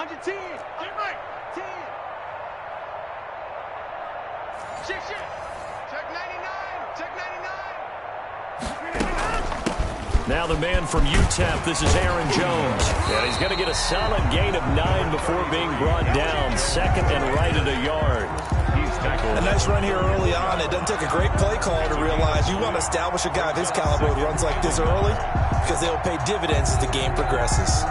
Under 10. Under right. 10. Shit. Check 99. Check 99. Now the man from UTEP, this is Aaron Jones. And he's going to get a solid gain of 9 before being brought down. Second and right at a yard. A nice run here early on. It doesn't take a great play call to realize you want to establish a guy of his caliber who runs like this early because they'll pay dividends as the game progresses.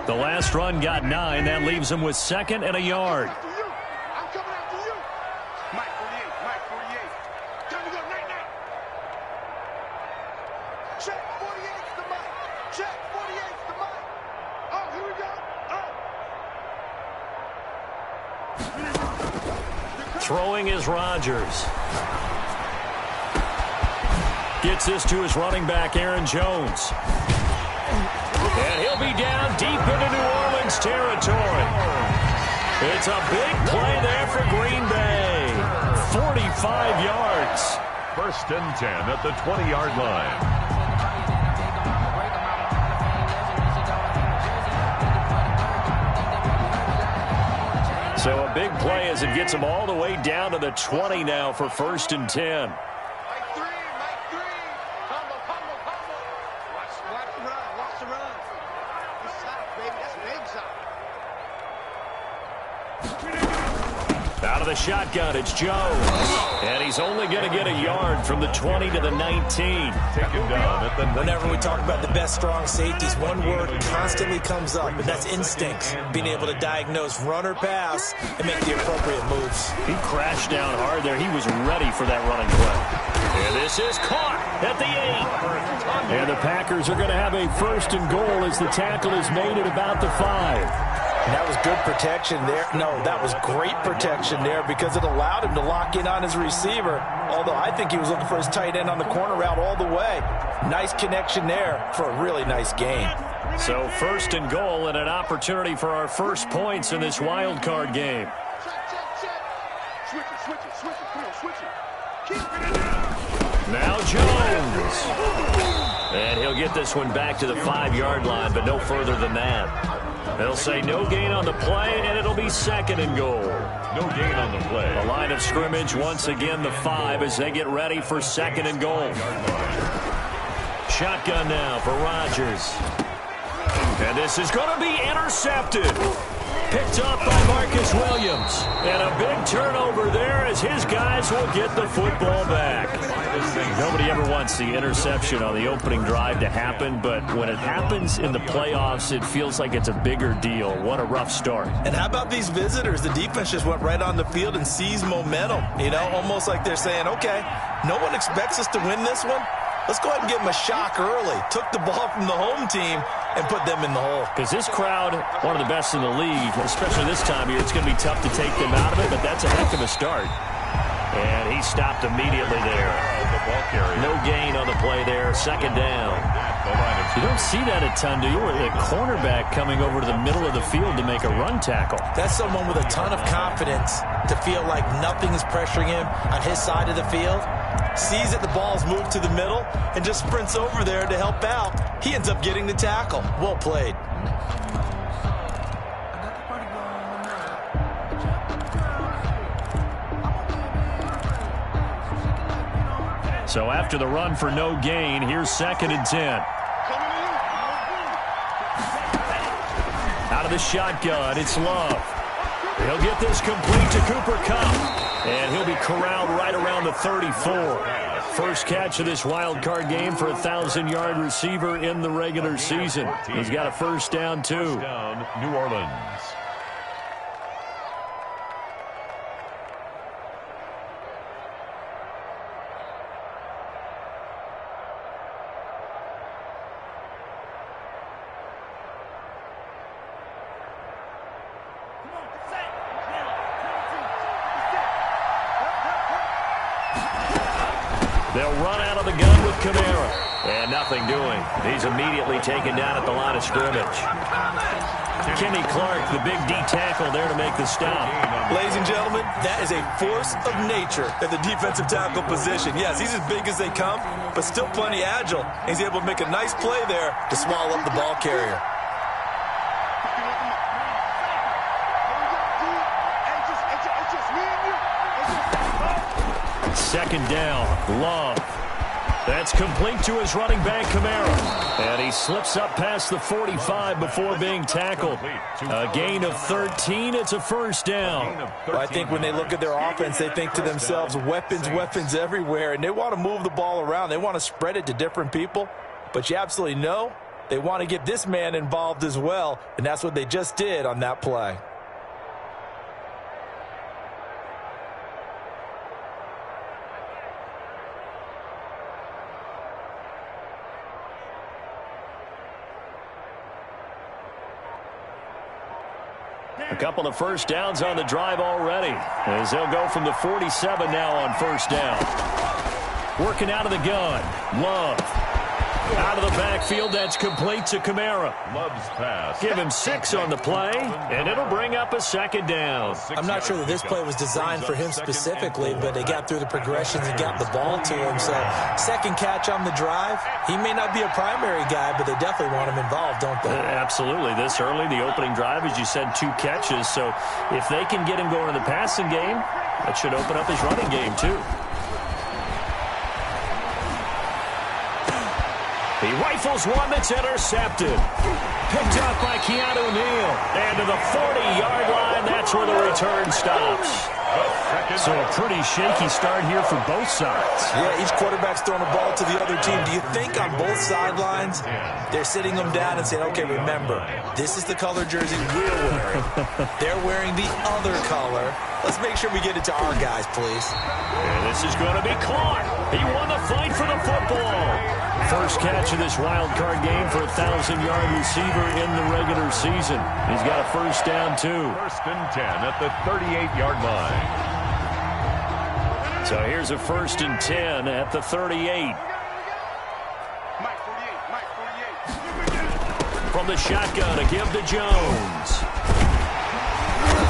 The last run got 9. That leaves him with second and a yard. I'm coming after you. Mike 48. Time to go night. Check 48's the mic. Check 48's the mic. Oh, here we go. Throwing is Rodgers. Gets this to his running back, Aaron Jones. And he'll be down deep into New Orleans territory. It's a big play there for Green Bay. 45 yards. First and 10 at the 20-yard line. So a big play as it gets him all the way down to the 20 now for first and 10. Mike 3. Humble. Watch the run. Good stop, baby. That's a big stop. Out of the shotgun, it's Jones. And he's only going to get a yard from the 20 to the 19. Taken down at the 19. Whenever we talk about the best strong safeties, one word constantly comes up, and that's instinct. Being able to diagnose run or pass and make the appropriate moves. He crashed down hard there. He was ready for that running play. And this is caught at the 8. And the Packers are going to have a first and goal as the tackle is made at about the 5. And that was good protection there. No, that was great protection there because it allowed him to lock in on his receiver. Although I think he was looking for his tight end on the corner route all the way. Nice connection there for a really nice gain. So first and goal and an opportunity for our first points in this wild card game. Check. Switch it. Come on, switch it. Keep it. Now Jones. And he'll get this one back to the 5-yard line, but no further than that. They'll say no gain on the play, and it'll be second and goal. No gain on the play. The line of scrimmage, once again, the 5 as they get ready for second and goal. Shotgun now for Rodgers. And this is going to be intercepted. Picked up by Marcus Williams. And a big turnover there as his guys will get the football back. Nobody ever wants the interception on the opening drive to happen, but when it happens in the playoffs, it feels like it's a bigger deal. What a rough start. And how about these visitors? The defense just went right on the field and seized momentum. You know, almost like they're saying, okay, no one expects us to win this one. Let's go ahead and give them a shock early. Took the ball from the home team and put them in the hole. Because this crowd, one of the best in the league, especially this time of year, it's going to be tough to take them out of it, but that's a heck of a start. And he stopped immediately there. No gain on the play there. Second down. You don't see that a ton, do you? The cornerback coming over to the middle of the field to make a run tackle. That's someone with a ton of confidence to feel like nothing is pressuring him on his side of the field. Sees that the ball's moved to the middle and just sprints over there to help out. He ends up getting the tackle. Well played. So after the run for no gain, here's second and 10. Out of the shotgun, it's Love. He'll get this complete to Cooper Kupp. And he'll be corralled right around the 34. First catch of this wild card game for a 1,000-yard receiver in the regular season. He's got a first down, too. First down, New Orleans. They'll run out of the gun with Kamara. And nothing doing. He's immediately taken down at the line of scrimmage. Kenny Clark, the big D tackle there to make the stop. Ladies and gentlemen, that is a force of nature at the defensive tackle position. Yes, he's as big as they come, but still plenty agile. He's able to make a nice play there to swallow up the ball carrier. Second down, Love. That's complete to his running back, Kamara. And he slips up past the 45 before being tackled. A gain of 13. It's a first down. Well, I think when they look at their offense, they think to themselves, weapons, weapons everywhere. And they want to move the ball around. They want to spread it to different people. But you absolutely know they want to get this man involved as well. And that's what they just did on that play. A couple of first downs on the drive already, as they'll go from the 47 now on first down. Working out of the gun, Love. Out of the backfield, that's complete to Kamara. Love's pass. Give him 6 on the play, and it'll bring up a second down. I'm not sure that this play was designed for him specifically, but they got through the progressions and got the ball to him. So second catch on the drive. He may not be a primary guy, but they definitely want him involved, don't they? Absolutely. This early, the opening drive, as you said, 2 catches. So if they can get him going in the passing game, that should open up his running game too. He rifles one that's intercepted. Picked up by Keanu Neal. And to the 40-yard line, that's where the return stops. So a pretty shaky start here for both sides. Yeah, each quarterback's throwing the ball to the other team. Do you think on both sidelines they're sitting them down and saying, okay, remember, this is the color jersey we're wearing. They're wearing the other color. Let's make sure we get it to our guys, please. And this is going to be caught. He won the fight for the football. First catch of this wild card game for a 1,000-yard receiver in the regular season. He's got a first down, too. First and 10 at the 38-yard line. So here's a first and 10 at the 38. From the shotgun, a give to Jones.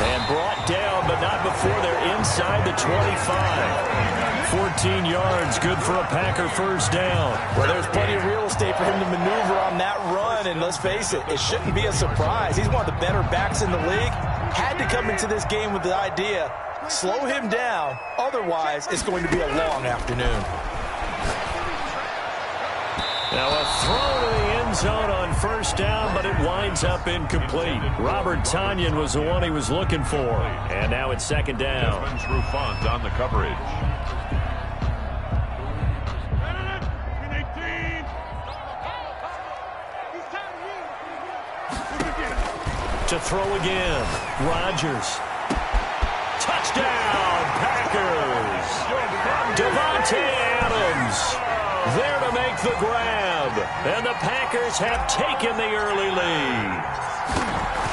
And brought down, but not before they're inside the 25. 14 yards, good for a Packer first down. Well, there's plenty of real estate for him to maneuver on that run, and let's face it, it shouldn't be a surprise. He's one of the better backs in the league. Had to come into this game with the idea, slow him down, otherwise it's going to be a long afternoon. Now a throw to the end zone on first down, but it winds up incomplete. Robert Tonyan was the one he was looking for. And now it's second down. Desmond Trufant on the coverage. To throw again, Rodgers. Touchdown, Packers. Devontae Adams there to make the grab. And the Packers have taken the early lead.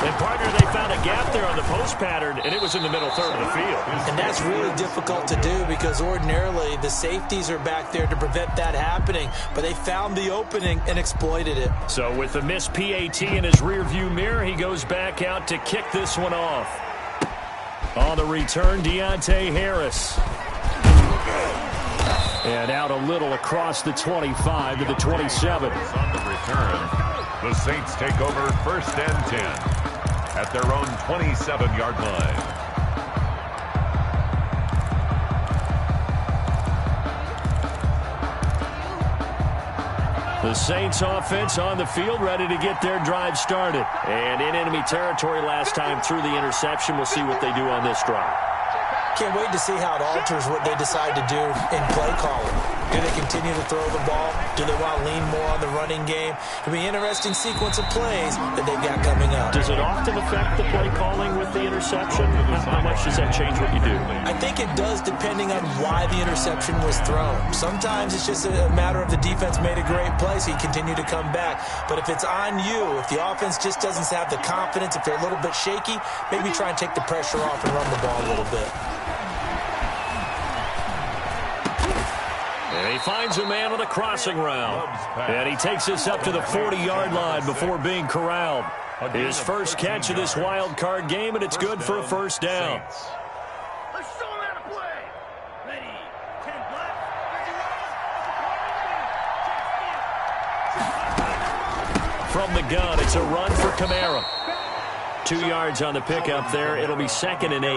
And, partner, they found a gap there on the post pattern, and it was in the middle third of the field. And that's really difficult to do because ordinarily the safeties are back there to prevent that happening. But they found the opening and exploited it. So with the missed PAT in his rearview mirror, he goes back out to kick this one off. On the return, Deontay Harris. And out a little across the 25 to the 27. On the return, the Saints take over first and 10 at their own 27-yard line. The Saints offense on the field, ready to get their drive started. And in enemy territory last time through the interception. We'll see what they do on this drive. Can't wait to see how it alters what they decide to do in play calling. Do they continue to throw the ball? Do they want to lean more on the running game? It'll be an interesting sequence of plays that they've got coming up. Does it often affect the play calling with the interception? How much does that change what you do? I think it does depending on why the interception was thrown. Sometimes it's just a matter of the defense made a great play, so you continue to come back. But if it's on you, if the offense just doesn't have the confidence, if they're a little bit shaky, maybe try and take the pressure off and run the ball a little bit. And he finds a man on the crossing route. And he takes us up to the 40-yard line before being corralled. His first catch of this wild card game, and it's good for a first down. Let's show him how to play. Ready, 10 black. From the gun, it's a run for Kamara. 2 yards on the pickup there. It'll be 2nd and 8.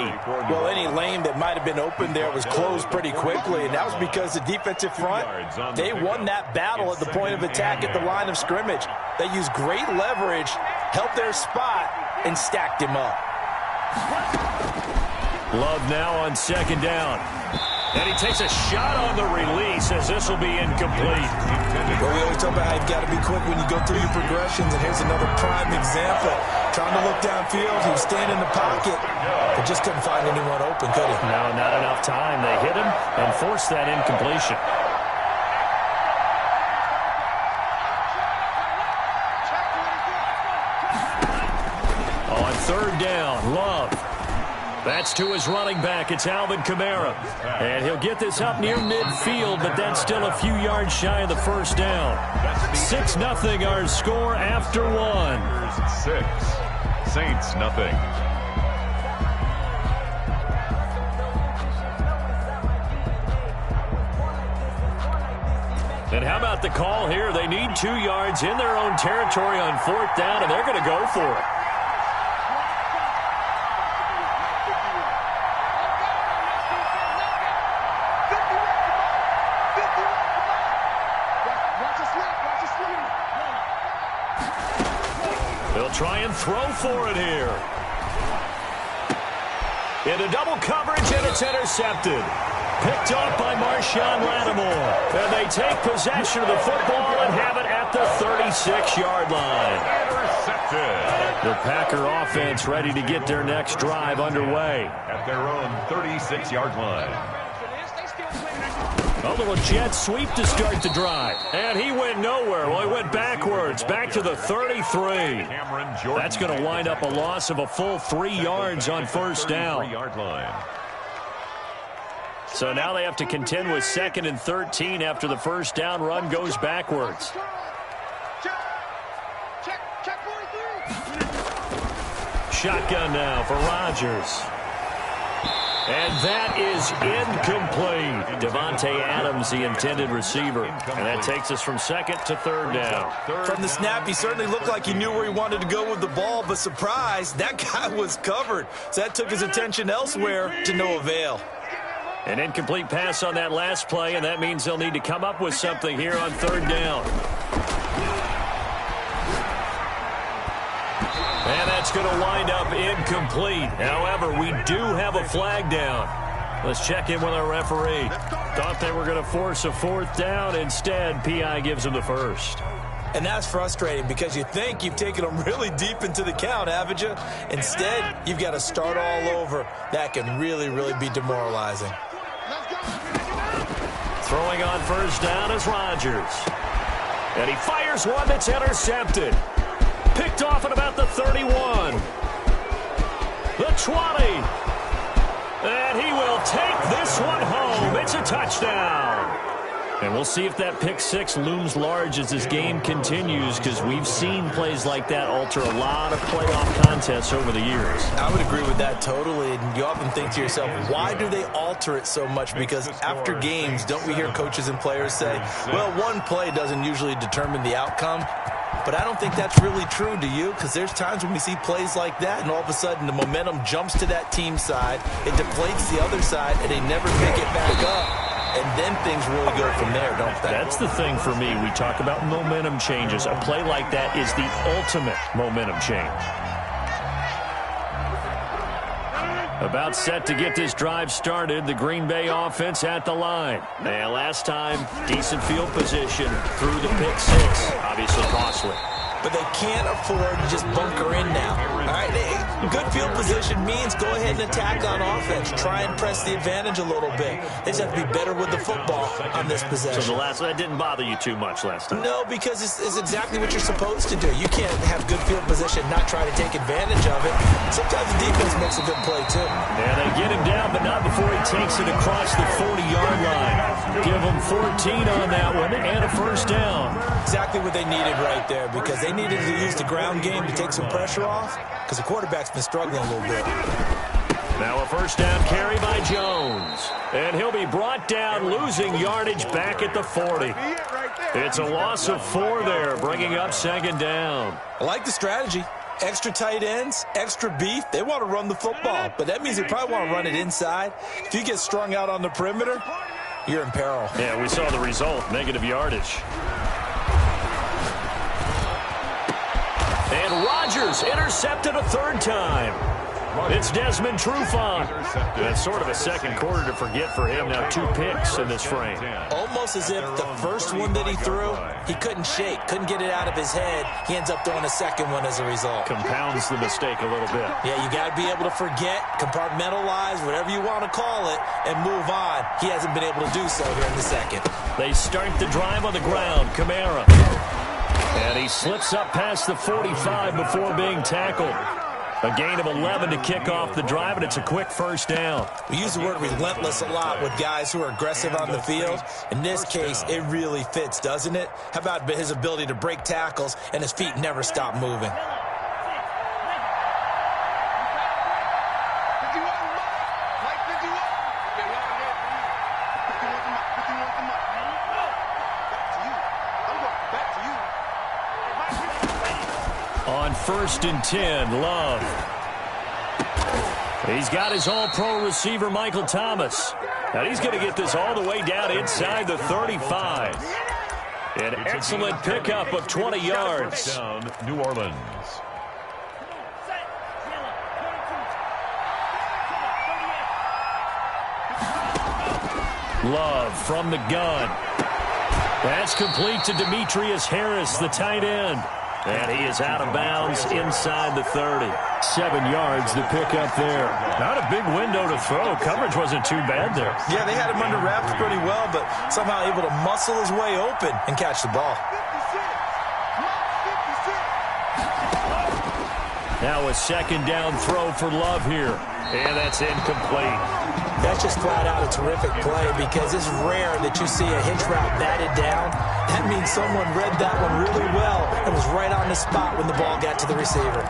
Well, any lane that might have been open there was closed pretty quickly, and that was because the defensive front, they won that battle at the point of attack at the line of scrimmage. They used great leverage, helped their spot, and stacked him up. Love now on 2nd down. And he takes a shot on the release as this will be incomplete. Well, we always talk about how you've got to be quick when you go through your progressions, and here's another prime example. Trying to look downfield, he was standing in the pocket, but just couldn't find anyone open, could he? No, not enough time. They hit him and forced that incompletion. On 3rd down, Love. That's to his running back. It's Alvin Kamara. And he'll get this up near midfield, but that's still a few yards shy of the first down. 6-0 our score after 1. 6. Saints nothing. And how about the call here? They need 2 yards in their own territory on 4th down, and they're going to go for it. They'll try and throw for it here. Into double coverage, and it's intercepted. Picked off by Marshawn Lattimore. And they take possession of the football and have it at the 36-yard line. Intercepted. The Packer offense ready to get their next drive underway. At their own 36-yard line. A little jet sweep to start the drive. And he went nowhere. Well, he went backwards, back to the 33. That's going to wind up a loss of a full 3 yards on 1st down. 3-yard line. So now they have to contend with 2nd and 13 after the 1st down run goes backwards. Shotgun now for Rodgers. And that is incomplete. Devontae Adams, the intended receiver. And that takes us from 2nd to 3rd down. From the snap, he certainly looked like he knew where he wanted to go with the ball, but surprise, that guy was covered. So that took his attention elsewhere to no avail. An incomplete pass on that last play, and that means they'll need to come up with something here on 3rd down. And that's going to wind up incomplete. However, we do have a flag down. Let's check in with our referee. Thought they were going to force a 4th down. Instead, PI gives them the 1st. And that's frustrating because you think you've taken them really deep into the count, haven't you? Instead, you've got to start all over. That can really, really be demoralizing. Throwing on 1st down is Rodgers. And he fires one that's intercepted. Picked off at about the 31. The 20. And he will take this one home. It's a touchdown. And we'll see if that pick 6 looms large as this game continues, because we've seen plays like that alter a lot of playoff contests over the years. I would agree with that totally. And you often think to yourself, why do they alter it so much? Because after games, don't we hear coaches and players say, well, one play doesn't usually determine the outcome. But I don't think that's really true, do you? Because there's times when we see plays like that, and all of a sudden the momentum jumps to that team side, it deflates the other side, and they never pick it back up. And then things really go from there, don't they? That's the thing for me. We talk about momentum changes. A play like that is the ultimate momentum change. About set to get this drive started. The Green Bay offense at the line. And last time, decent field position through the pick 6. Obviously costly. But they can't afford to just bunker in now. All right, Good field position means go ahead and attack on offense. Try and press the advantage a little bit. They just have to be better with the football on this possession. So that didn't bother you too much last time? No, because it's exactly what you're supposed to do. You can't have good field position and not try to take advantage of it. Sometimes the defense makes a good play, too. Yeah, they get him down, but not before he takes it across the 40-yard line. Give him 14 on that one and a first down. Exactly what they needed right there, because they needed to use the ground game to take some pressure off, because the quarterback's been struggling a little bit. Now a first down carry by Jones. And he'll be brought down, losing yardage back at the 40. It's a loss of 4 there, bringing up second down. I like the strategy. Extra tight ends, extra beef. They want to run the football, but that means they probably want to run it inside. If you get strung out on the perimeter, you're in peril. Yeah, we saw the result, negative yardage. And Rodgers intercepted a third time. It's Desmond Trufant. That's sort of a second quarter to forget for him. Now 2 picks in this frame. Almost as if the first one that he threw, he couldn't shake, couldn't get it out of his head. He ends up throwing a second one as a result. Compounds the mistake a little bit. Yeah, you got to be able to forget, compartmentalize, whatever you want to call it, and move on. He hasn't been able to do so here in the second. They start the drive on the ground. Kamara. And he slips up past the 45 before being tackled. A gain of 11 to kick off the drive, and it's a quick first down. We use the word relentless a lot with guys who are aggressive on the field. In this case, it really fits, doesn't it? How about his ability to break tackles and his feet never stop moving? First and 10, Love. He's got his all-pro receiver, Michael Thomas. And he's going to get this all the way down inside the 35. An excellent pickup of 20 yards. Down, New Orleans. Love from the gun. That's complete to Demetrius Harris, the tight end. And he is out of bounds inside the 30. 7 yards to pick up there. Not a big window to throw. Coverage wasn't too bad there. Yeah, they had him under wraps pretty well, but somehow able to muscle his way open and catch the ball. Now a second down throw for Love here. And that's incomplete. That's just flat out a terrific play, because it's rare that you see a hitch route batted down. That means someone read that one really well and was right on the spot when the ball got to the receiver.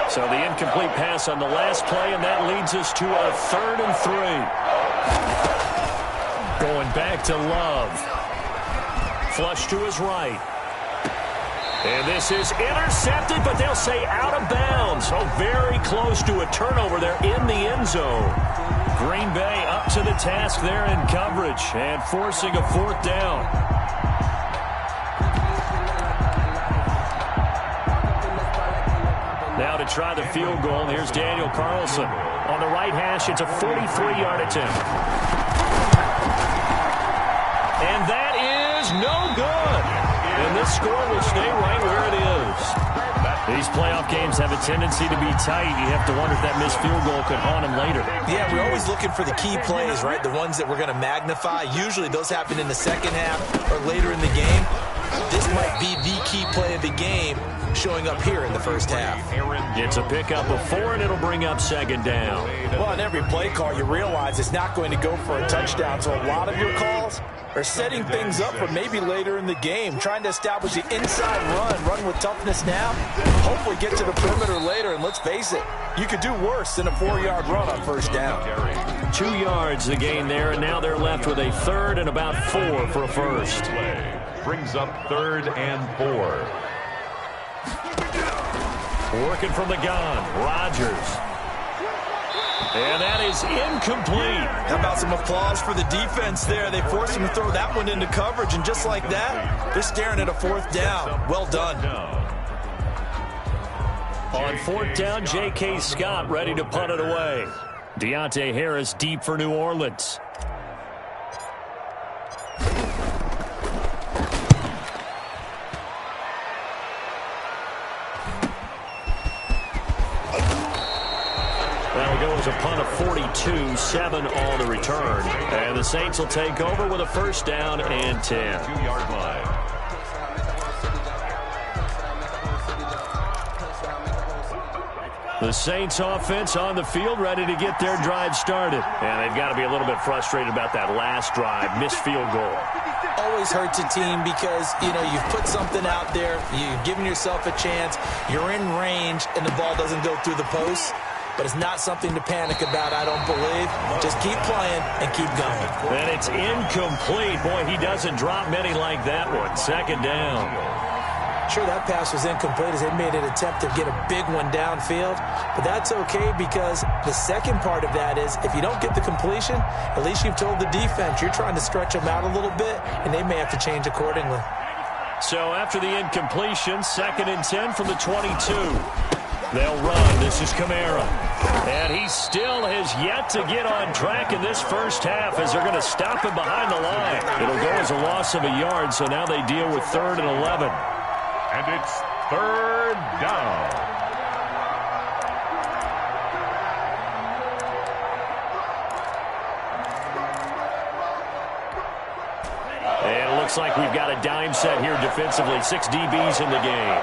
So the incomplete pass on the last play, and that leads us to a 3rd and 3. Going back to Love. Flush to his right. And this is intercepted, but they'll say out of bounds. Oh, very close to a turnover there in the end zone. Green Bay up to the task there in coverage and forcing a 4th down. Now to try the field goal, here's Daniel Carlson. On the right hash, it's a 43-yard attempt. And that is no good. And this score will stay right where it is. These playoff games have a tendency to be tight. You have to wonder if that missed field goal could haunt them later. Yeah, we're always looking for the key plays, right? The ones that we're going to magnify. Usually those happen in the second half or later in the game. This might be the key play of the game showing up here in the first half. It's a pickup of 4, and it'll bring up second down. Well, on every play call, you realize it's not going to go for a touchdown. So a lot of your calls are setting things up for maybe later in the game, trying to establish the inside run with toughness now, hopefully get to the perimeter later. And let's face it, you could do worse than a 4-yard run on first down. 2 yards the gain there, and now they're left with a 3rd and about 4 for a first. Brings up 3rd and 4. Working from the gun, Rodgers. And that is incomplete. How about some applause for the defense there? They forced him to throw that one into coverage, and just like that, they're staring at a 4th down. Well done. On 4th down, J.K. Scott ready to punt it away. Deontay Harris deep for New That'll go as a punt of 42, 7 on the return. And the Saints will take over with a first down and 10. 2-yard line. The Saints offense on the field, ready to get their drive started. And they've got to be a little bit frustrated about that last drive, missed field goal. Always hurts a team because, you've put something out there, you've given yourself a chance, you're in range, and the ball doesn't go through the post. But it's not something to panic about, I don't believe. Just keep playing and keep going. And it's incomplete. Boy, he doesn't drop many like that one. Second down. Sure, that pass was incomplete as they made an attempt to get a big one downfield. But that's okay because the second part of that is if you don't get the completion, at least you've told the defense you're trying to stretch them out a little bit, and they may have to change accordingly. So after the incompletion, 2nd and 10 from the 22. They'll run. This is Kamara. And he still has yet to get on track in this first half as they're going to stop him behind the line. It'll go as a loss of a yard, so now they deal with 3rd and 11. And it's 3rd down. And it looks like we've got a dime set here defensively. 6 DBs in the game.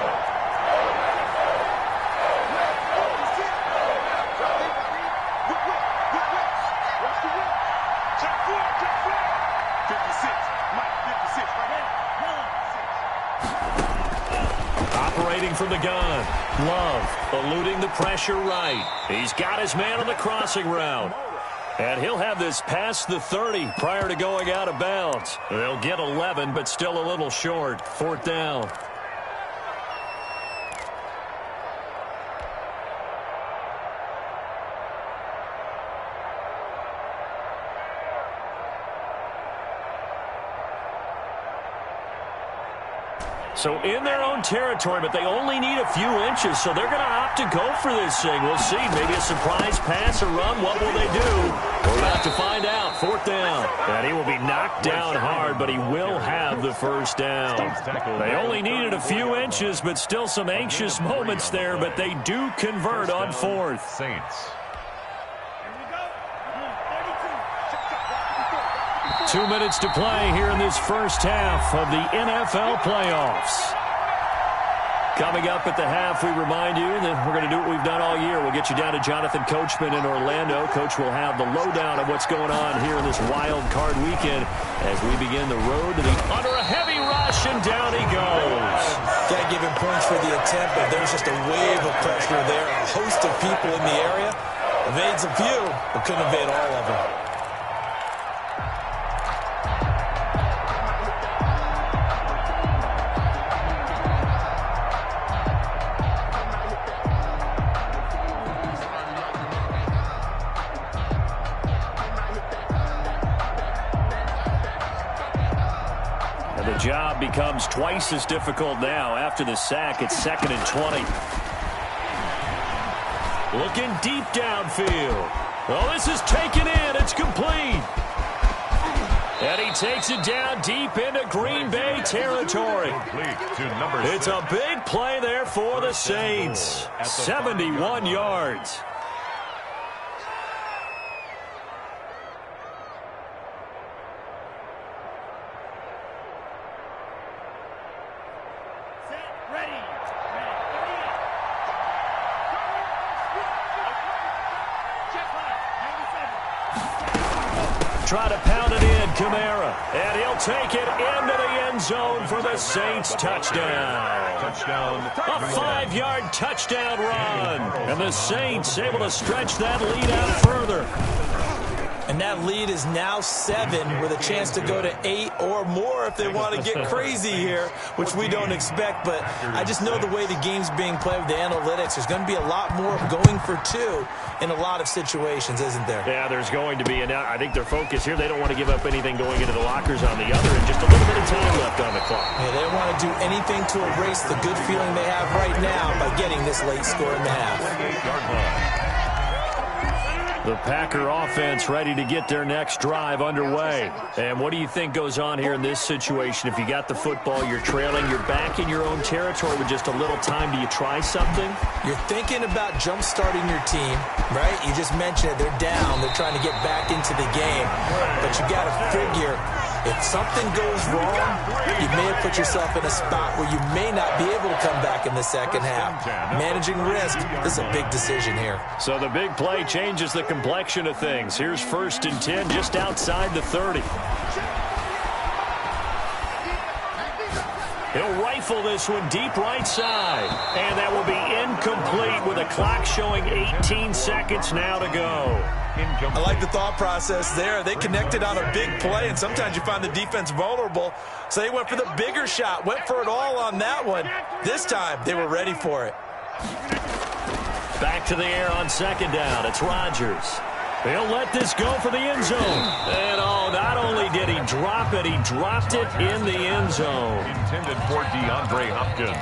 From the gun. Love eluding the pressure right. He's got his man on the crossing route. And he'll have this past the 30 prior to going out of bounds. They'll get 11, but still a little short. 4th down. So in their own territory, but they only need a few inches, so they're going to opt to go for this thing. We'll see. Maybe a surprise pass or run. What will they do? We'll have to find out. 4th down. And he will be knocked down hard, but he will have the first down. They only needed a few inches, but still some anxious moments there, but they do convert on 4th. Saints. 2 minutes to play here in this first half of the NFL playoffs. Coming up at the half, we remind you that we're going to do what we've done all year. We'll get you down to Jonathan Coachman in Orlando. Coach will have the lowdown of what's going on here in this wild card weekend as we begin the road to the under a heavy rush, and down he goes. Got to give him points for the attempt, but there was just a wave of pressure there. A host of people in the area. Evades a few, but couldn't evade all of them. Job becomes twice as difficult now. After the sack, it's 2nd and 20. Looking deep downfield. Oh, this is taken in. It's complete. And he takes it down deep into Green Bay territory. It's a big play there for the Saints. 71 yards. Try to pound it in, Kamara. And he'll take it into the end zone for the Saints touchdown. A 5-yard touchdown run. And the Saints able to stretch that lead out further. And that lead is now 7 with a chance to go to 8 or more if they want to get crazy here, which we don't expect. But I just know the way the game's being played with the analytics, there's going to be a lot more going for 2 in a lot of situations, isn't there? Yeah, there's going to be. And I think their focus here, they don't want to give up anything going into the lockers on the other, and just a little bit of time left on the clock. Yeah, they don't want to do anything to erase the good feeling they have right now by getting this late score in the half. The Packer offense ready to get their next drive underway. And what do you think goes on here in this situation? If you got the football, you're trailing, you're back in your own territory with just a little time. Do you try something? You're thinking about jump-starting your team, right? You just mentioned it. They're down. They're trying to get back into the game. But you got to figure, if something goes wrong, you may have put yourself in a spot where you may not be able to come back in the second half. Managing risk, this is a big decision here. So the big play changes the complexion of things. Here's 1st and 10 just outside the 30. He'll rifle this one deep right side. And that will be incomplete with a clock showing 18 seconds now to go. I like the thought process there. They connected on a big play, and sometimes you find the defense vulnerable. So they went for the bigger shot, went for it all on that one. This time, they were ready for it. Back to the air on 2nd down. It's Rodgers. He'll let this go for the end zone. And, not only did he drop it, he dropped it in the end zone. Intended for DeAndre Hopkins.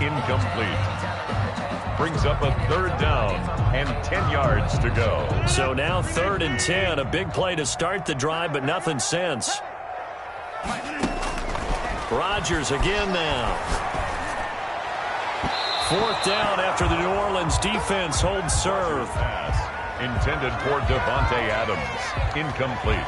Incomplete. Brings up a 3rd down and 10 yards to go. So now 3rd and 10. A big play to start the drive, but nothing since. Rodgers again now. 4th down after the New Orleans defense holds serve. Pass intended for Devontae Adams. Incomplete.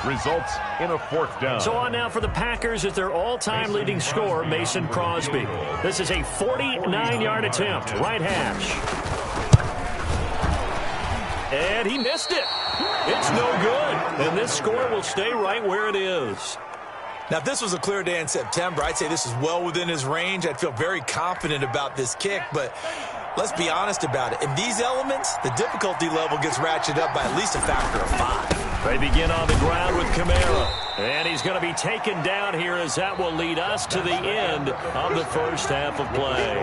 Results in a 4th down. So on now for the Packers at their all-time leading scorer, Mason Crosby. This is a 49-yard attempt, right hash. And he missed it. It's no good. And this score will stay right where it is. Now, if this was a clear day in September, I'd say this is well within his range. I'd feel very confident about this kick, but let's be honest about it. In these elements, the difficulty level gets ratcheted up by at least a factor of 5. They begin on the ground with Kamara. And he's going to be taken down here as that will lead us to the end of the first half of play.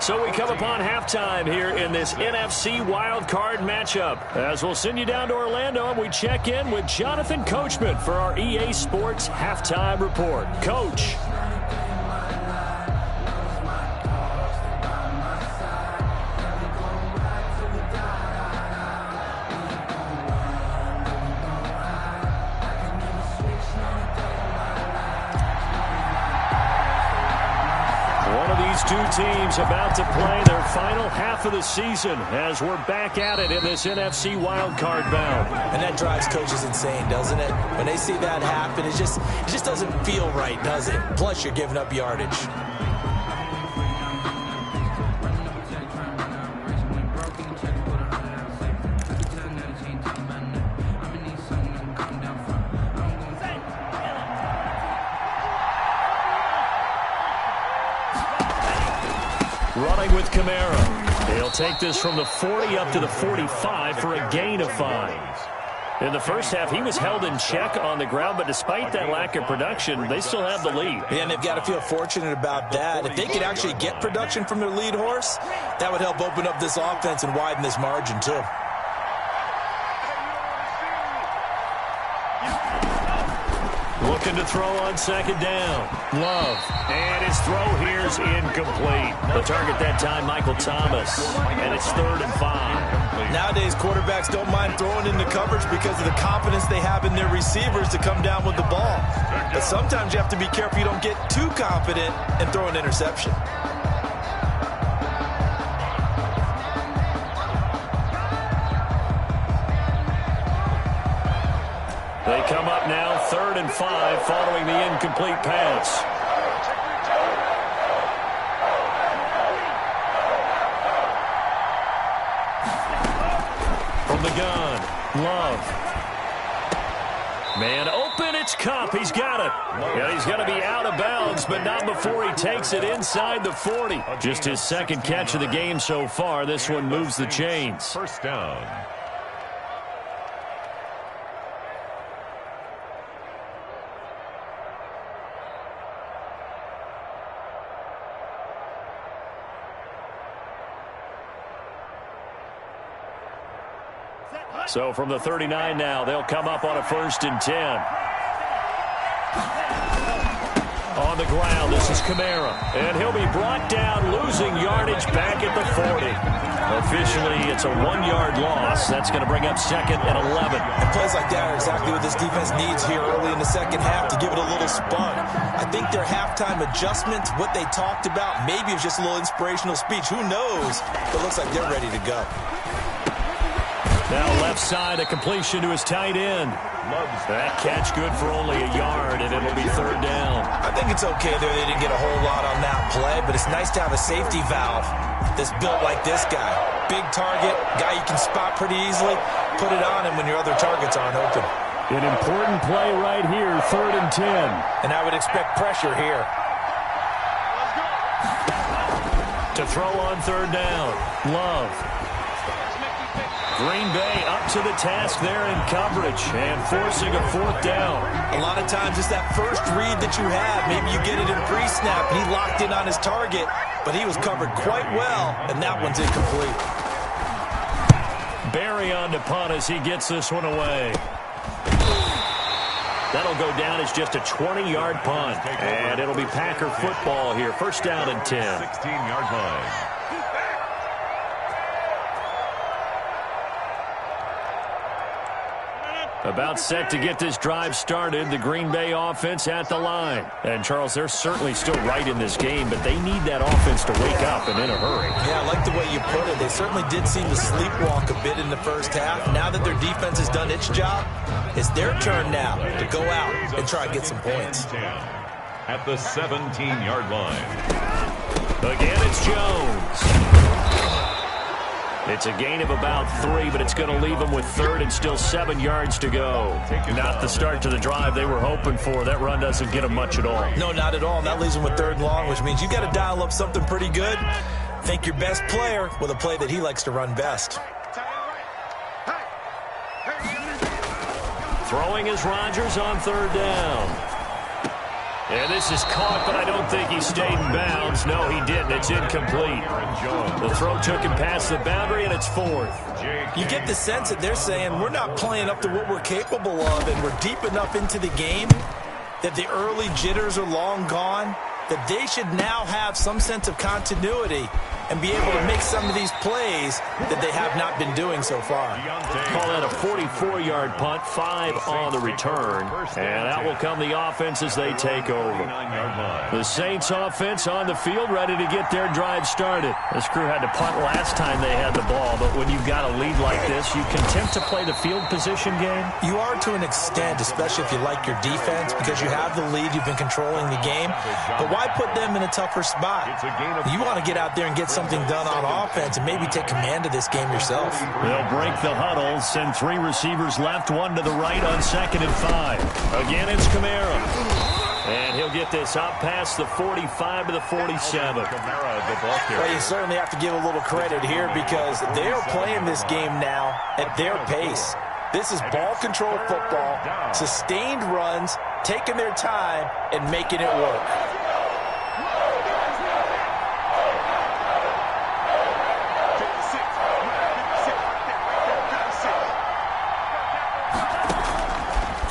So we come upon halftime here in this NFC wildcard matchup. As we'll send you down to Orlando and we check in with Jonathan Coachman for our EA Sports Halftime Report. Coach. Two teams about to play their final half of the season as we're back at it in this NFC wildcard bout. And that drives coaches insane, doesn't it? When they see that happen, it just doesn't feel right, does it? Plus, you're giving up yardage. Running with Kamara. He'll take this from the 40 up to the 45 for a gain of 5. In the first half, he was held in check on the ground, but despite that lack of production, they still have the lead. Yeah, and they've got to feel fortunate about that. If they could actually get production from their lead horse, that would help open up this offense and widen this margin, too. Looking to throw on 2nd down. Love. And his throw here's incomplete. The target that time, Michael Thomas. And it's 3rd and 5. Nowadays, quarterbacks don't mind throwing into coverage because of the confidence they have in their receivers to come down with the ball. But sometimes you have to be careful you don't get too confident and throw an interception. They come up now 3rd and 5 following the incomplete pass. From the gun, Love. Man open, it's Kupp. He's got it. And he's going to be out of bounds, but not before he takes it inside the 40. Just his 2nd catch of the game so far. This one moves the chains. 1st down. So from the 39 now, they'll come up on a 1st and 10. On the ground, this is Kamara. And he'll be brought down, losing yardage back at the 40. Officially, it's It's a 1-yard loss. That's going to bring up 2nd and 11. And plays like that are exactly what this defense needs here early in the second half to give it a little spunk. I think their halftime adjustments, what they talked about, maybe it was just a little inspirational speech. Who knows? But it looks like they're ready to go. Now left side, a completion to his tight end. That catch good for only a yard, and it'll be 3rd down. I think it's okay there. They didn't get a whole lot on that play, but it's nice to have a safety valve that's built like this guy. Big target, guy you can spot pretty easily. Put it on him when your other targets aren't open. An important play right here, 3rd and 10. And I would expect pressure here. To throw on 3rd down, Love. Green Bay up to the task there in coverage and forcing a 4th down. A lot of times it's that first read that you have. Maybe you get it in pre-snap. He locked in on his target, but he was covered quite well, and that one's incomplete. Barry on to punt as he gets this one away. That'll go down as just a 20-yard punt, and it'll be Packer football here. 1st down and 10. 16-yard line. About set to get this drive started, the Green Bay offense at the line. And, Charles, they're certainly still right in this game, but they need that offense to wake up and in a hurry. Yeah, I like the way you put it. They certainly did seem to sleepwalk a bit in the first half. Now that their defense has done its job, it's their turn now to go out and try and get some points. At the 17-yard line. Again, it's Jones. It's a gain of about 3, but it's going to leave them with 3rd and still 7 yards to go. Not the start to the drive they were hoping for. That run doesn't get them much at all. No, not at all. That leaves them with 3rd and long, which means you got to dial up something pretty good. Think your best player with a play that he likes to run best. Throwing is Rodgers on 3rd down. And this is caught, but I don't think he stayed in bounds. No, he didn't. It's incomplete. The throw took him past the boundary, and it's 4th. You get the sense that they're saying we're not playing up to what we're capable of, and we're deep enough into the game that the early jitters are long gone, that they should now have some sense of continuity and be able to make some of these plays that they have not been doing so far. Call that a 44-yard punt, 5 on the return. And out will come the offense as they take over. The Saints offense on the field ready to get their drive started. This crew had to punt last time they had the ball, but when you've got a lead like this, you content to play the field position game? You are to an extent, especially if you like your defense, because you have the lead, you've been controlling the game. But why put them in a tougher spot? You want to get out there and get something done on offense and maybe take command of this game yourself. They'll break the huddle, send 3 receivers left, 1 to the right on 2nd and 5. Again, it's Kamara. And he'll get this up past the 45 to the 47. Well, you certainly have to give a little credit here because they are playing this game now at their pace. This is ball control football, sustained runs, taking their time, and making it work.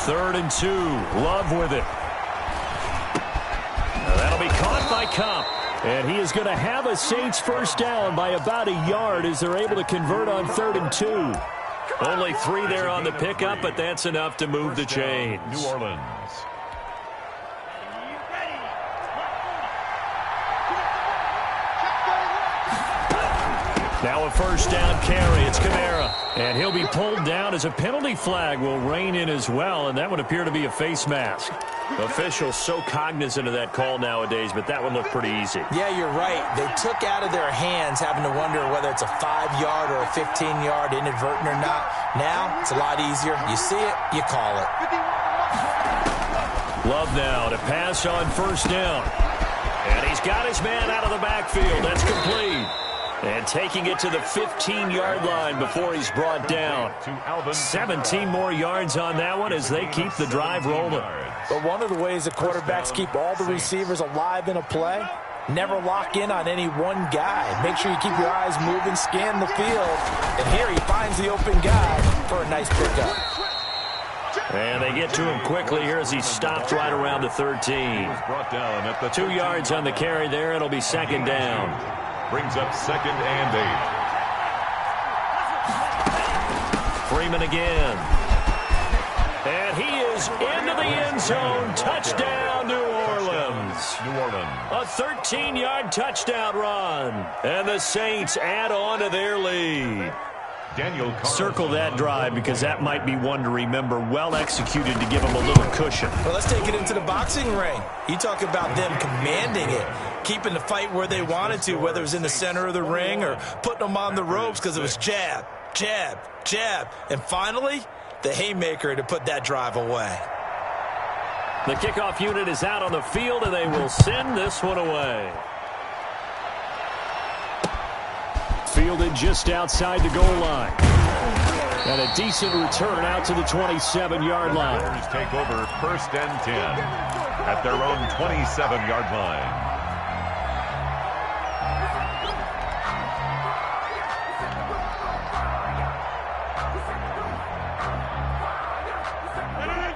Third and 2. Love with it. Now that'll be caught by Kupp. And he is going to have a Saints first down by about a yard as they're able to convert on 3rd and 2. Only 3 there on the pickup, but that's enough to move the chains. New Orleans. Now a first down carry. It's Kamara. And he'll be pulled down as a penalty flag will rein in as well, and that would appear to be a face mask. Officials so cognizant of that call nowadays, but that one looked pretty easy. Yeah, you're right. They took out of their hands having to wonder whether it's a 5-yard or a 15-yard inadvertent or not. Now, it's a lot easier. You see it, you call it. Love now to pass on first down. And he's got his man out of the backfield. That's complete. And taking it to the 15-yard line before he's brought down. 17 more yards on that one as they keep the drive rolling. But one of the ways that quarterbacks keep all the receivers alive in a play, never lock in on any one guy. Make sure you keep your eyes moving, scan the field. And here he finds the open guy for a nice pickup. And they get to him quickly here as he stopped right around the 13. 2 yards on the carry there. It'll be second down. Brings up 2nd and 8. Freeman again. And he is into the end zone. Touchdown, New Orleans. A 13-yard touchdown run. And the Saints add on to their lead. Circle that drive because that might be one to remember. Well executed to give them a little cushion. Well, let's take it into the boxing ring. You talk about them commanding it, keeping the fight where they wanted to, whether it was in the center of the ring or putting them on the ropes because it was jab, jab, jab. And finally, the haymaker to put that drive away. The kickoff unit is out on the field, and they will send this one away. Fielded just outside the goal line. And a decent return out to the 27-yard line. Take over 1st and 10 at their own 27-yard line.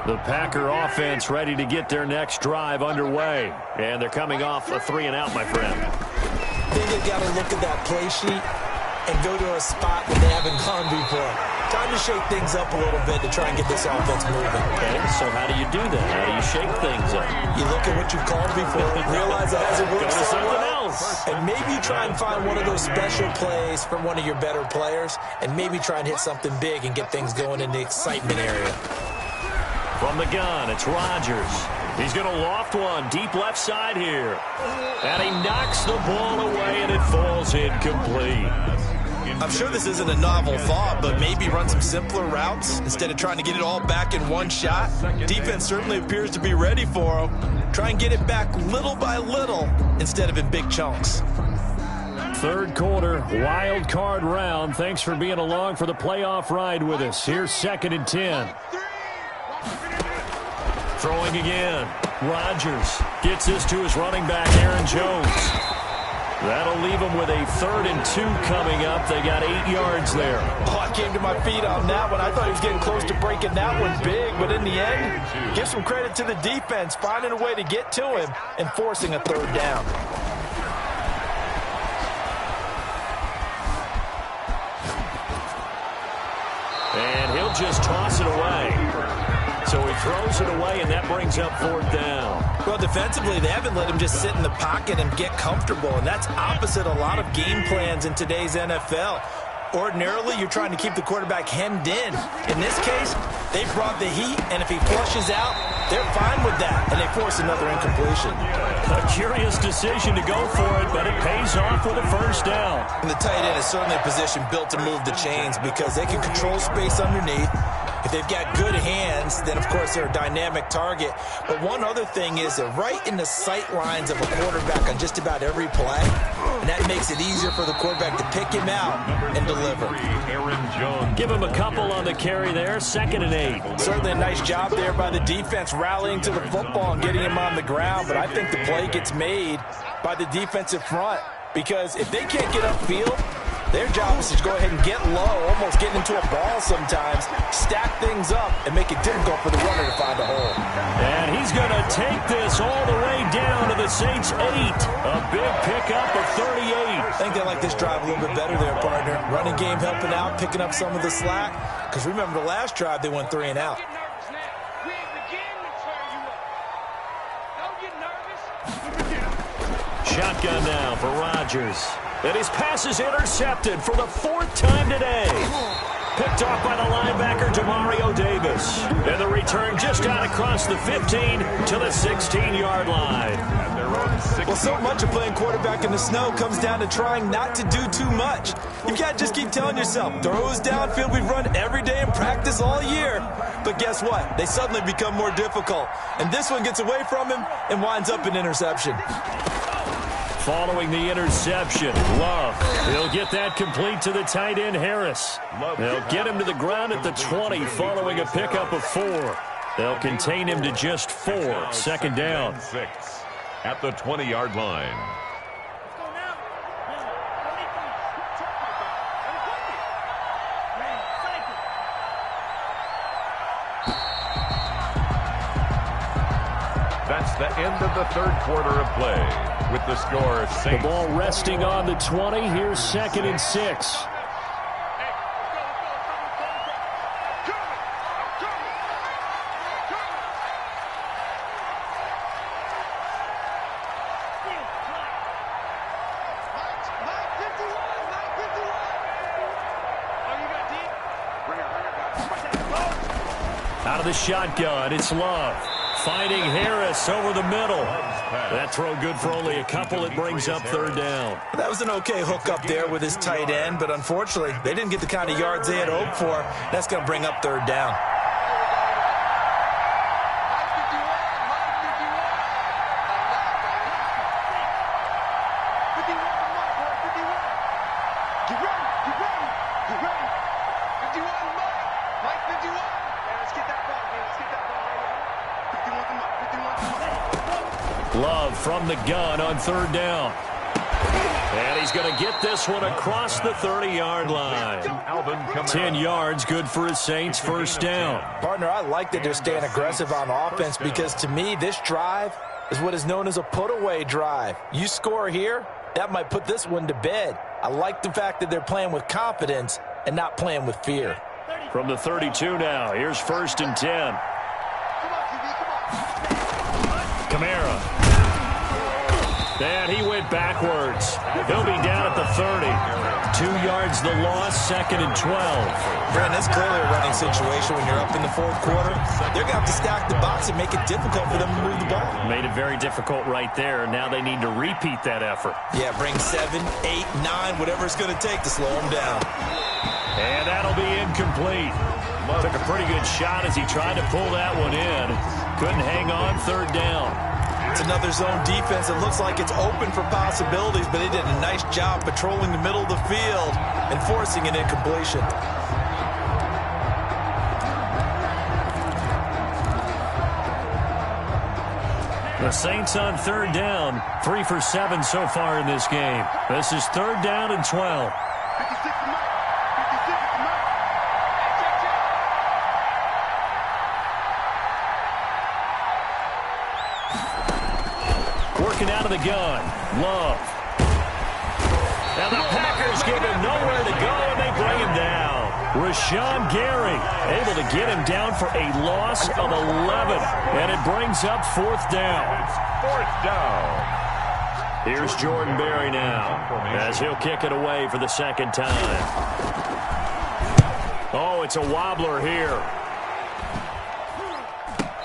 The Packer offense ready to get their next drive underway. And they're coming off a 3-and-out, my friend. I think they've got to look at that play sheet and go to a spot where they haven't gone before. Time to shake things up a little bit to try and get this offense moving. Okay, so how do you do that? How do you shake things up? You look at what you called before, realize it hasn't worked Go to so something well, else. and maybe you try and find one of those special plays from one of your better players, and maybe try and hit something big and get things going in the excitement area. From the gun, it's Rodgers. He's going to loft one deep left side here. And he knocks the ball away, and it falls incomplete. I'm sure this isn't a novel thought, but maybe run some simpler routes instead of trying to get it all back in one shot. Defense certainly appears to be ready for him. Try and get it back little by little instead of in big chunks. Third quarter, wild card round. Thanks for being along for the playoff ride with us. Here's 2nd and 10. Throwing again. Rodgers gets this to his running back, Aaron Jones. That'll leave them with a 3rd and 2 coming up. They got 8 yards there. Oh, I came to my feet on that one. I thought he was getting close to breaking that one big, but in the end, give some credit to the defense, finding a way to get to him and forcing a 3rd down. And he'll just toss it away. So he throws it away, and that brings up 4th down. Well, defensively, they haven't let him just sit in the pocket and get comfortable, and that's opposite a lot of game plans in today's NFL. Ordinarily, you're trying to keep the quarterback hemmed in. In this case, they brought the heat, and if he flushes out, they're fine with that, and they force another incompletion. A curious decision to go for it, but it pays off with a 1st down. And the tight end is certainly a position built to move the chains because they can control space underneath. If they've got good hands, then, of course, they're a dynamic target. But one other thing is they're right in the sight lines of a quarterback on just about every play, and that makes it easier for the quarterback to pick him out and deliver. Aaron Jones. Give him a couple on the carry there, 2nd and 8. Certainly a nice job there by the defense rallying to the football and getting him on the ground, but I think the play gets made by the defensive front because if they can't get upfield, their job is to go ahead and get low, almost get into a ball sometimes, stack things up, and make it difficult for the runner to find a hole. And he's going to take this all the way down to the Saints' 8. A big pickup of 38. I think they like this drive a little bit better there, partner. Running game helping out, picking up some of the slack. Because remember the last drive, they went 3 and out. Shotgun now for Rodgers. And his pass is intercepted for the 4th time today. Picked off by the linebacker, Demario Davis. And the return just got across the 15 to the 16-yard line. Well, so much of playing quarterback in the snow comes down to trying not to do too much. You've got to just keep telling yourself, throws downfield we've run every day in practice all year. But guess what? They suddenly become more difficult. And this one gets away from him and winds up an interception. Following the interception, Love. He'll get that complete to the tight end, Harris. They'll get him to the ground at the 20 following a pickup of 4. They'll contain him to just 4. 2nd down. 6 at the 20-yard line. That's the end of the 3rd quarter of play. With the score, Saints. The ball resting on the 20. Here's 2nd and 6. Out of the shotgun, it's Love. Finding Harris over the middle. That throw good for only a couple. It brings up third down. That was an okay hook up there with his tight end, but unfortunately, they didn't get the kind of yards they had hoped for. That's going to bring up third down. Love from the gun on third down. And he's going to get this one across the 30-yard line. 10 yards, good for his Saints, first down. Partner, I like that they're staying aggressive on offense because, to me, this drive is what is known as a put-away drive. You score here, that might put this one to bed. I like the fact that they're playing with confidence and not playing with fear. From the 32 now, here's first and 10. Kamara. And he went backwards. He'll be down at the 30. 2 yards the loss, second and 12. Brent, it's clearly a running situation when you're up in the fourth quarter. They're going to have to stack the box and make it difficult for them to move the ball. Made it very difficult right there. Now they need to repeat that effort. Yeah, bring 7, 8, 9, whatever it's going to take to slow them down. And that'll be incomplete. Took a pretty good shot as he tried to pull that one in. Couldn't hang on, third down. It's another zone defense. It looks like it's open for possibilities, but they did a nice job patrolling the middle of the field and forcing an incompletion. The Saints on third down, 3 for 7 so far in this game. This is third down and 12. Working out of the gun, Love. And the Packers give him nowhere to go, and they bring him down. Rashawn Gary able to get him down for a loss of 11, and it brings up fourth down. Fourth down. Here's Jordan Berry now, as he'll kick it away for the second time. Oh, it's a wobbler here.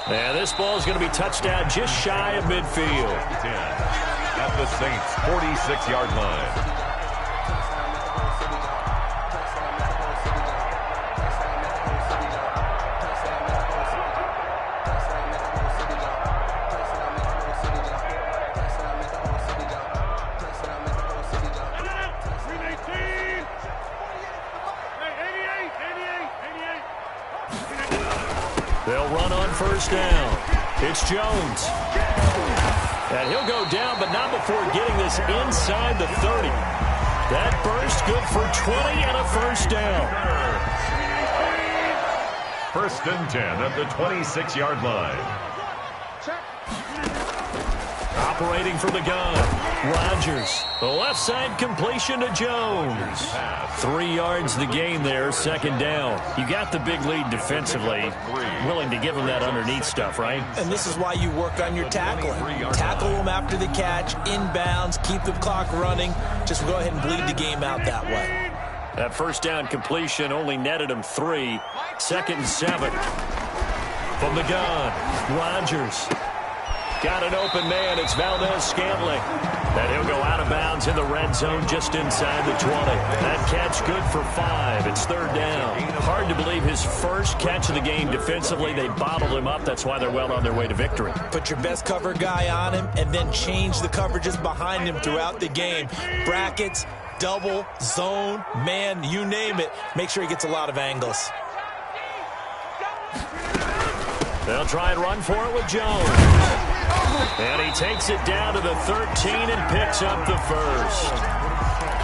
And this ball is going to be touched down just shy of midfield. 10 at the Saints' 46-yard line. They'll run on first down. It's Jones. And he'll go down, but not before getting this inside the 30. That burst good for 20 and a first down. First and 10 at the 26-yard line. Operating from the gun, Rodgers. The left side completion to Jones. 3 yards the gain there, second down. You got the big lead defensively. Willing to give him that underneath stuff, right? And this is why you work on your tackling. Tackle them after the catch, inbounds, keep the clock running. Just go ahead and bleed the game out that way. That first down completion only netted him 3. Second and 7. From the gun, Rodgers. Got an open man. It's Valdez-Scantling. And he'll go out of bounds in the red zone just inside the 20. That catch good for 5. It's third down. Hard to believe his first catch of the game defensively. They bottled him up. That's why they're well on their way to victory. Put your best cover guy on him and then change the coverages behind him throughout the game. Brackets, double, zone, man, you name it. Make sure he gets a lot of angles. They'll try and run for it with Jones. And he takes it down to the 13 and picks up the first.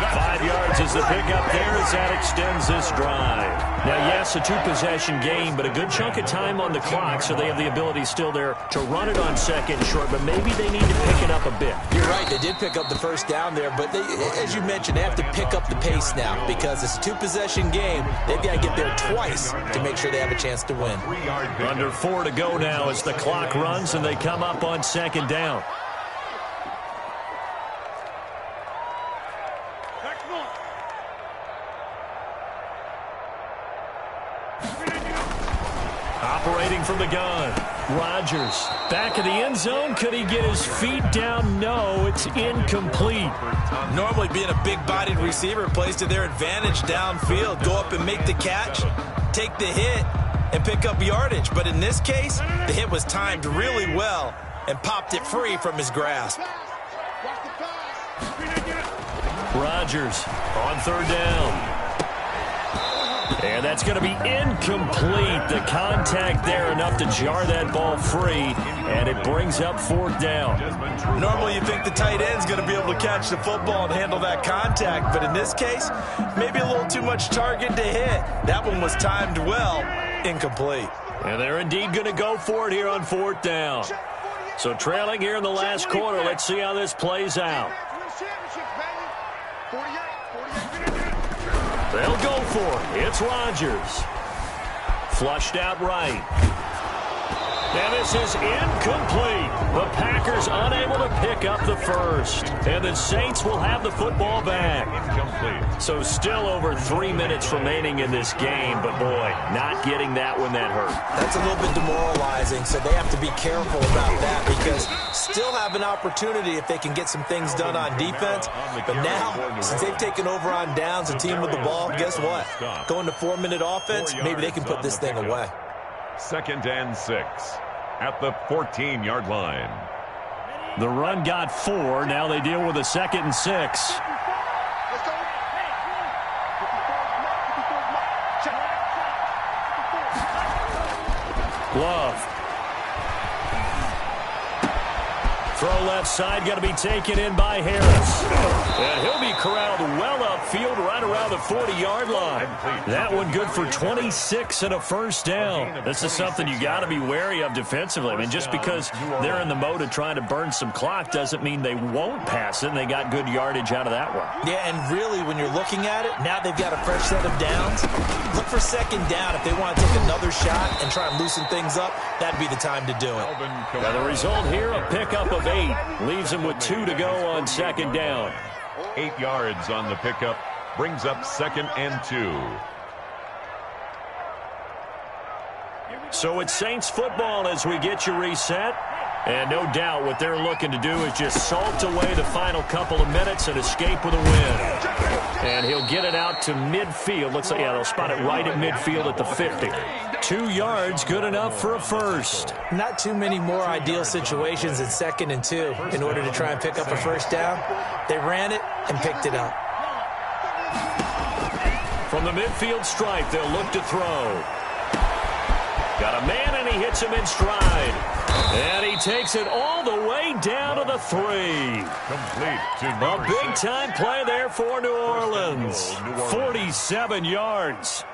5 yards is the pickup there as that extends this drive. Now, yes, a 2-possession game, but a good chunk of time on the clock, so they have the ability still there to run it on second and short, but maybe they need to pick it up a bit. You're right, they did pick up the first down there, but they, as you mentioned, they have to pick up the pace now because it's a 2-possession game. They've got to get there twice to make sure they have a chance to win. Under 4 to go now as the clock runs and they come up on second down. Operating from the gun. Rodgers back in the end zone. Could he get his feet down? No, it's incomplete. Normally being a big-bodied receiver plays to their advantage downfield. Go up and make the catch, take the hit, and pick up yardage. But in this case, the hit was timed really well and popped it free from his grasp. Rodgers on third down. And that's going to be incomplete. The contact there enough to jar that ball free, and it brings up fourth down. Normally you think the tight end's going to be able to catch the football and handle that contact, but in this case, maybe a little too much target to hit. That one was timed well, incomplete. And they're indeed going to go for it here on fourth down. So trailing here in the last quarter, let's see how this plays out. They'll go for it. It's Rodgers. Flushed out right. And this is incomplete. The Packers unable to pick up the first. And the Saints will have the football back. Incomplete. So still over 3 minutes remaining in this game. But, boy, not getting that one that hurt. That's a little bit demoralizing, so they have to be careful about that because still have an opportunity if they can get some things done on defense. But now, since they've taken over on downs, a team with the ball, guess what? Going to 4-minute offense, maybe they can put this thing away. 2nd and 6 at the 14-yard line. The run got 4. Now they deal with a 2nd and 6. Love. Throw left side, going to be taken in by Harris. And he'll be corralled well upfield right around the 40-yard line. That one good for 26 and a first down. This is something you got to be wary of defensively. I mean, just because they're in the mode of trying to burn some clock doesn't mean they won't pass it, and they got good yardage out of that one. Yeah, and really, when you're looking at it, now they've got a fresh set of downs. Look for second down. If they want to take another shot and try and loosen things up, that'd be the time to do it. Now the result here, a pickup of 8. Leaves them with 2 to go on second down. 8 yards on the pickup. Brings up 2nd and 2. So it's Saints football as we get you reset. And no doubt what they're looking to do is just salt away the final couple of minutes and escape with a win. And he'll get it out to midfield. Looks like, yeah, they'll spot it right at midfield at the 50. 2 yards, good enough for a first. Not too many more ideal situations in 2nd and 2 in order to try and pick up a first down. They ran it and picked it up. From the midfield stripe, they'll look to throw. Got a man, and he hits him in stride. And he takes it all the way down to the 3. Complete to a big-time play there for New Orleans. 47 yards.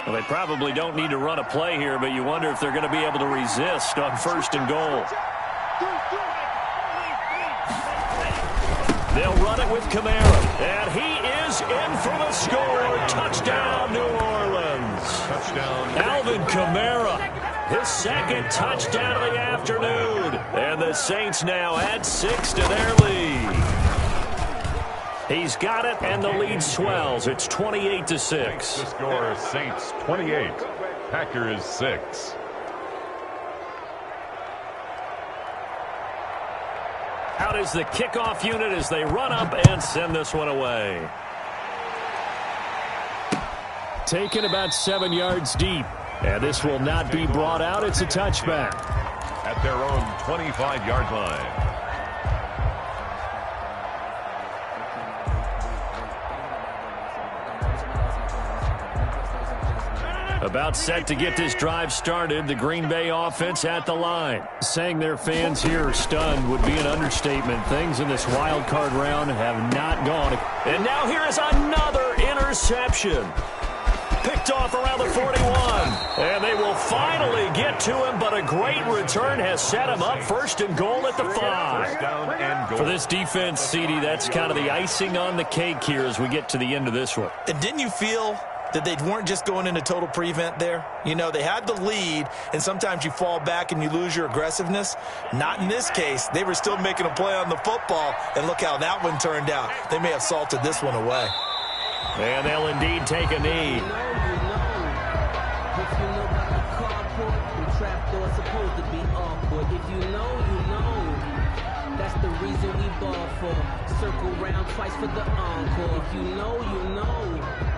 Well, they probably don't need to run a play here, but you wonder if they're going to be able to resist on 1st and goal. They'll run it with Kamara. And he is in for the score. Touchdown, New Orleans. Touchdown. Alvin Kamara. His 2nd touchdown of the afternoon. And the Saints now add 6 to their lead. He's got it, and the lead swells. It's 28-6. The score is Saints 28, Packers 6. Out is the kickoff unit as they run up and send this one away. Taken about 7 yards deep. And this will not be brought out. It's a touchback. At their own 25-yard line. About set to get this drive started, the Green Bay offense at the line. Saying their fans here are stunned would be an understatement. Things in this wild card round have not gone. And now here is another interception. Picked off around the 41. And they will finally get to him, but a great return has set him up 1st and goal at the 5. For this defense, CD, that's kind of the icing on the cake here as we get to the end of this one. And didn't you feel that they weren't just going into total prevent there? You know, they had the lead, and sometimes you fall back and you lose your aggressiveness. Not in this case. They were still making a play on the football, and look how that one turned out. They may have salted this one away. And they'll indeed take a knee. though it's supposed to be awkward. If you know, you know. That's the reason we ball for. Circle round twice for the encore. If you know, you know.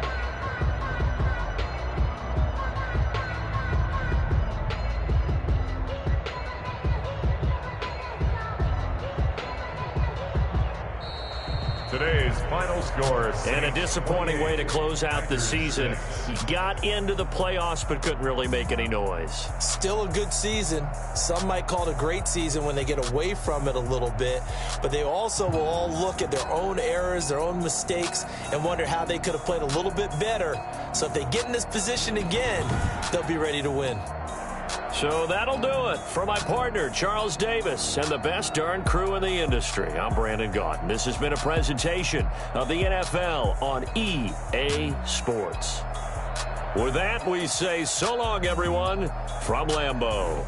Today's final score. And a disappointing way to close out the season. Got into the playoffs but couldn't really make any noise. Still a good season. Some might call it a great season when they get away from it a little bit. But they also will all look at their own errors, their own mistakes, and wonder how they could have played a little bit better. So if they get in this position again, they'll be ready to win. So that'll do it. For my partner, Charles Davis, and the best darn crew in the industry, I'm Brandon Gaudin. This has been a presentation of the NFL on EA Sports. With that, we say so long, everyone, from Lambeau.